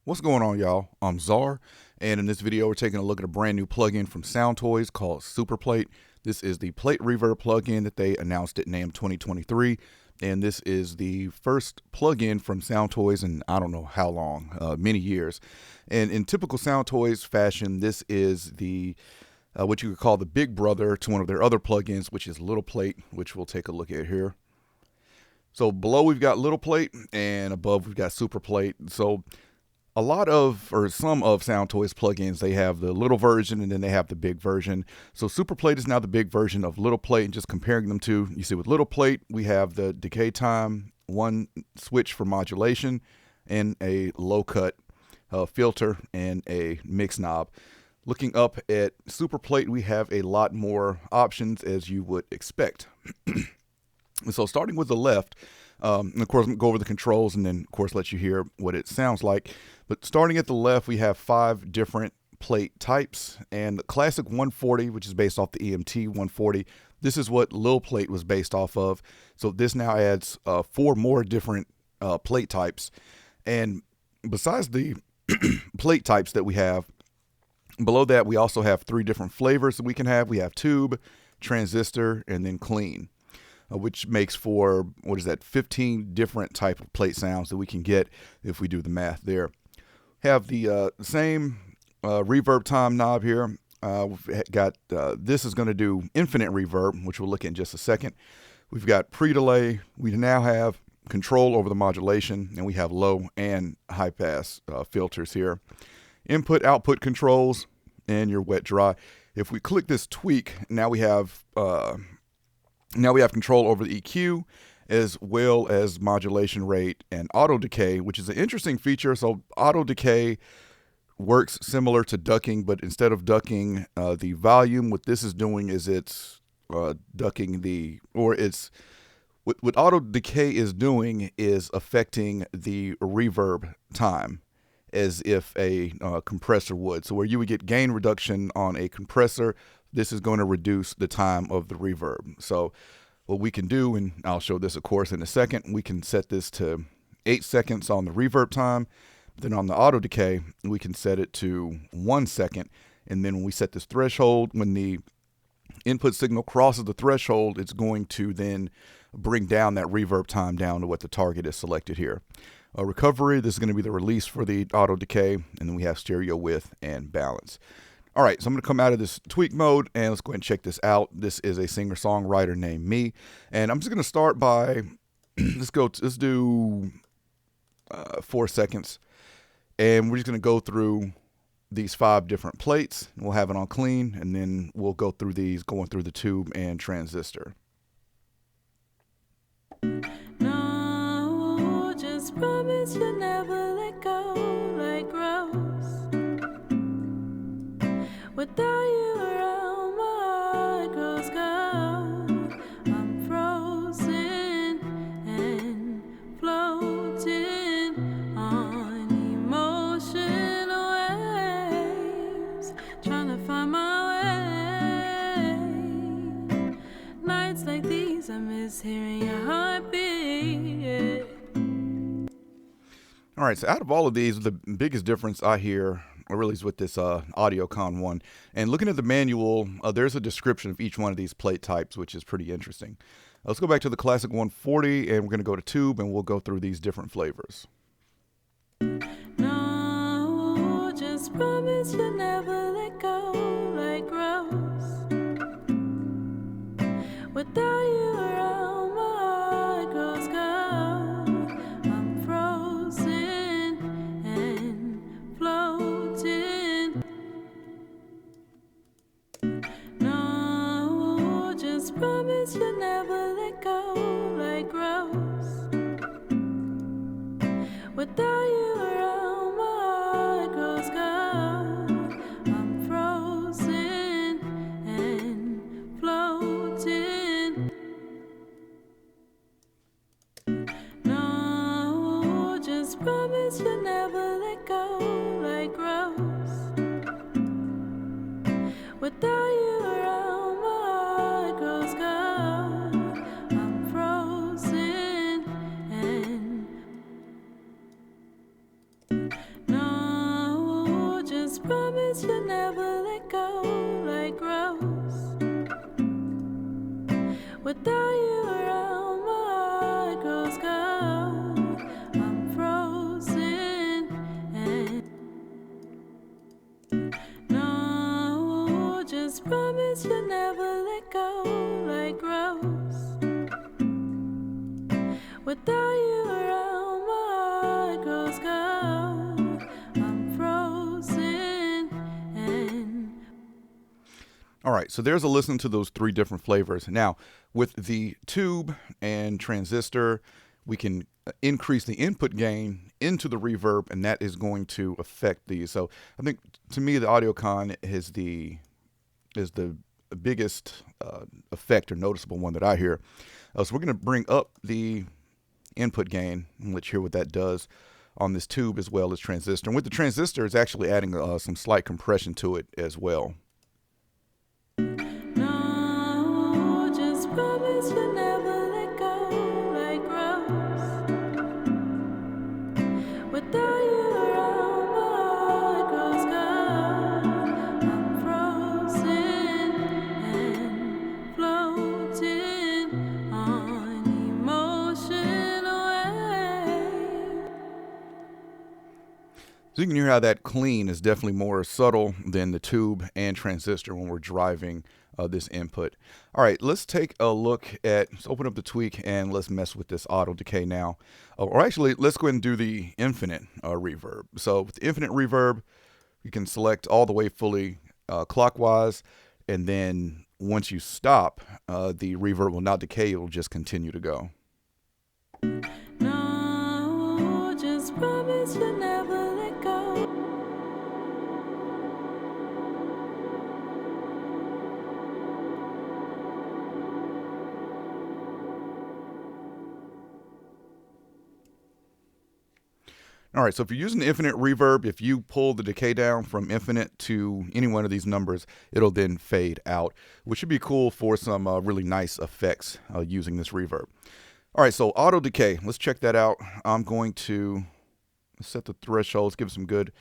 What's going on, y'all? I'm Czar, and in this video we're taking a look at a brand new plugin from Soundtoys called Superplate. This is the plate reverb plugin that they announced at NAMM 2023, and this is the first plugin from Soundtoys in I don't know how long, many years. And in typical Soundtoys fashion, this is the what you could call the big brother to one of their other plugins, which is Little Plate, which we'll take a look at here. So below we've got Little Plate, and above we've got Superplate. So a lot of, or some of Soundtoys plugins, they have the little version and then they have the big version. So Superplate is now the big version of Little Plate, and just comparing them to, you see with Little Plate, we have the decay time, one switch for modulation, and a low cut filter and a mix knob. Looking up at Superplate, we have a lot more options as you would expect. And so starting with the left, and of course, I'm going to go over the controls and then, of course, let you hear what it sounds like. But starting at the left, we have 5 different plate types. And the classic 140, which is based off the EMT 140, this is what Lil Plate was based off of. So this now adds 4 more different plate types. And besides the plate types that we have, below that, we also have 3 different flavors that we can have. We have tube, transistor, and then clean. Which makes for, 15 different type of plate sounds that we can get if we do the math there. Have the same reverb time knob here. We've got, this is going to do infinite reverb, which we'll look at in just a second. We've got pre-delay. We now have control over the modulation, and we have low and high pass filters here. Input, output controls, and your wet dry. If we click this tweak, now we have control over the EQ as well as modulation rate and auto decay, which is an interesting feature. So auto decay works similar to ducking, but instead of ducking the volume, what this is doing is it's ducking the, or it's, what auto decay is doing is affecting the reverb time as if a compressor would. So where you would get gain reduction on a compressor, this is going to reduce the time of the reverb. So what we can do, and I'll show this of course in a second, we can set this to 8 seconds on the reverb time. Then on the auto decay, we can set it to 1 second. And then when we set this threshold, when the input signal crosses the threshold, it's going to then bring down that reverb time down to what the target is selected here. Recovery, this is going to be the release for the auto decay, and then we have stereo width and balance. All right, so I'm going to come out of this tweak mode, and let's go ahead and check this out. This is a singer-songwriter named Me, and I'm just going to start by, let's do 4 seconds, and we're just going to go through these 5 different plates. We'll have it on clean, and then we'll go through these, going through the tube and transistor. No, just promise you'll never let go like Rose. Without you around, my heart grows cold. I'm frozen and floating on emotional waves, trying to find my way. Nights like these, I miss hearing your heartbeat. All right, so out of all of these, the biggest difference I hear, or really is with this AudioCon one, and looking at the manual, there's a description of each one of these plate types, which is pretty interesting. Let's go back to the classic 140, and we're going to go to tube, and we'll go through these different flavors. No, just promise you'll never let go like Rose. Without you around, my heart grows cold. I'm frozen and floating. No, just promise you'll never let go like Rose. Without you around, my heart grows cold. I'm frozen and floating. No, just promise you'll never let go like Rose. Without you around, my heart grows cold. I'm frozen and no. just promise you'll never let go like rose. Without you around, my heart grows cold. I'm frozen and no, just promise you'll never let go like rose. Without you around, my heart grows cold. I'm frozen and All right, so there's a listen to those 3 different flavors. Now, with the tube and transistor, we can increase the input gain into the reverb, and that is going to affect these. So I think, to me, the AudioCon is the biggest effect or noticeable one that I hear. So we're going to bring up the input gain and let you hear what that does on this tube as well as transistor. And with the transistor, it's actually adding some slight compression to it as well. no, just promise you'll never let go like rose. Without you around, my heart grows cold. I'm frozen and floating on emotional waves. So you can hear how that clean is definitely more subtle than the tube and transistor when we're driving this input. All right, let's take a look at, let's open up the tweak and let's mess with this auto decay now. Or actually, let's go ahead and do the infinite reverb. So with the infinite reverb, you can select all the way fully clockwise, and then once you stop, the reverb will not decay, it will just continue to go. No, just promise you'll never let go. All right, so if you're using the infinite reverb, if you pull the decay down from infinite to any one of these numbers, it'll then fade out, which should be cool for some really nice effects using this reverb. All right, so auto decay, let's check that out. I'm going to set the thresholds, give it some good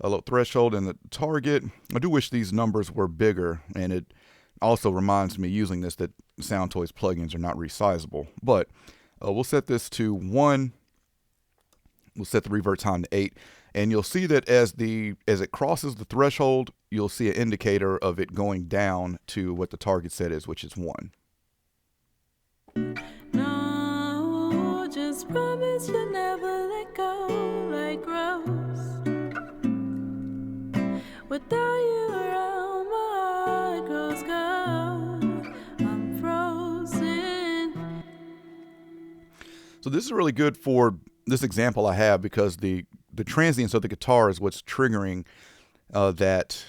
low threshold and the target. I do wish these numbers were bigger, and it also reminds me using this that Soundtoys plugins are not resizable. But we'll set this to 1. We'll set the reverb time to 8, and you'll see that as it crosses the threshold, you'll see an indicator of it going down to what the target set is, which is 1. No, just promise you'll never let go like rose. Without you around, my heart grows cold. I'm frozen. So this is really good for this example I have, because the transients of the guitar is what's triggering that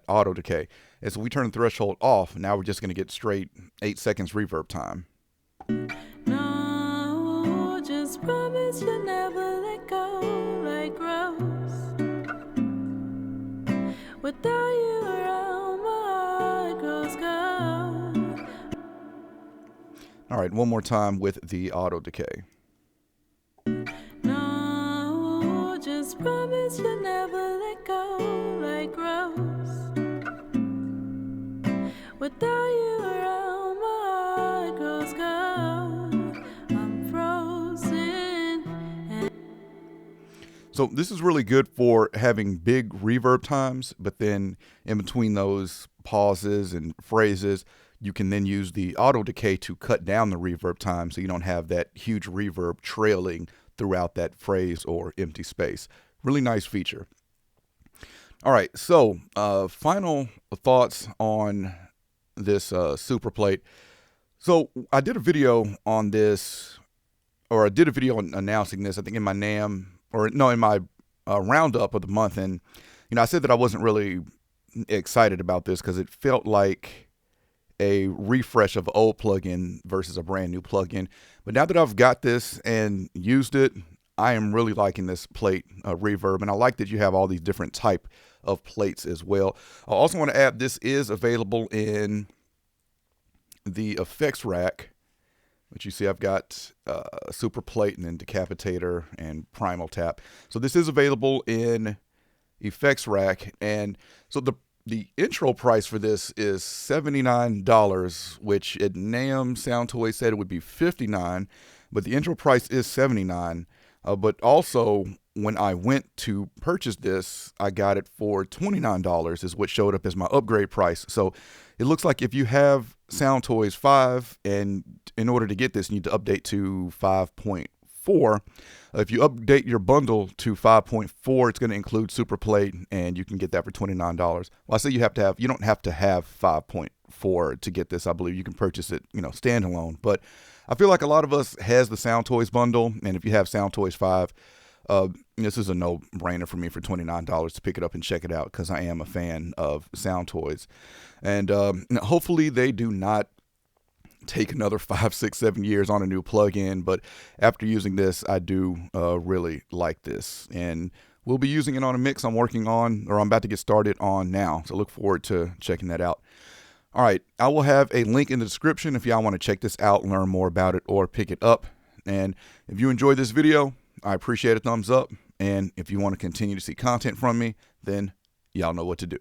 auto decay. And so we turn the threshold off, now we're just going to get straight 8 seconds reverb time. No, just promise you'll never let go like rose. Without you around, my heart grows cold. All right, one more time with the auto decay. No, just promise you'll never let go like rose. Without you around, my heart grows cold. I'm frozen and So this is really good for having big reverb times, but then in between those pauses and phrases, you can then use the auto decay to cut down the reverb time so you don't have that huge reverb trailing throughout that phrase or empty space. Really nice feature. All right, so final thoughts on this Superplate. So I did a video on this, or I did a video on announcing this, I think in my in my roundup of the month. And, I said that I wasn't really excited about this because it felt like a refresh of an old plugin versus a brand new plugin. But now that I've got this and used it, I am really liking this plate reverb, and I like that you have all these different type of plates as well. I also want to add, this is available in the effects rack, which you see I've got a super plate and then decapitator and primal tap. So this is available in effects rack. And so the intro price for this is $79, which at NAMM Soundtoys said it would be $59, but the intro price is $79. But also, when I went to purchase this, I got it for $29 is what showed up as my upgrade price. So it looks like if you have Soundtoys 5, and in order to get this, you need to update to 5.4. If you update your bundle to 5.4, it's going to include Superplate, and you can get that for $29. Well, I say you don't have to have 5.4 to get this. I believe you can purchase it, standalone. But I feel like a lot of us has the Soundtoys bundle, and if you have Soundtoys 5, this is a no-brainer for me for $29 to pick it up and check it out, because I am a fan of Soundtoys. And hopefully they do not take another 5, 6, 7 years on a new plugin, but after using this, I do really like this, and we'll be using it on a mix I'm working on, or I'm about to get started on now, so look forward to checking that out. All right, I will have a link in the description if y'all want to check this out, learn more about it, or pick it up. And if you enjoyed this video, I appreciate a thumbs up, and if you want to continue to see content from me, then y'all know what to do.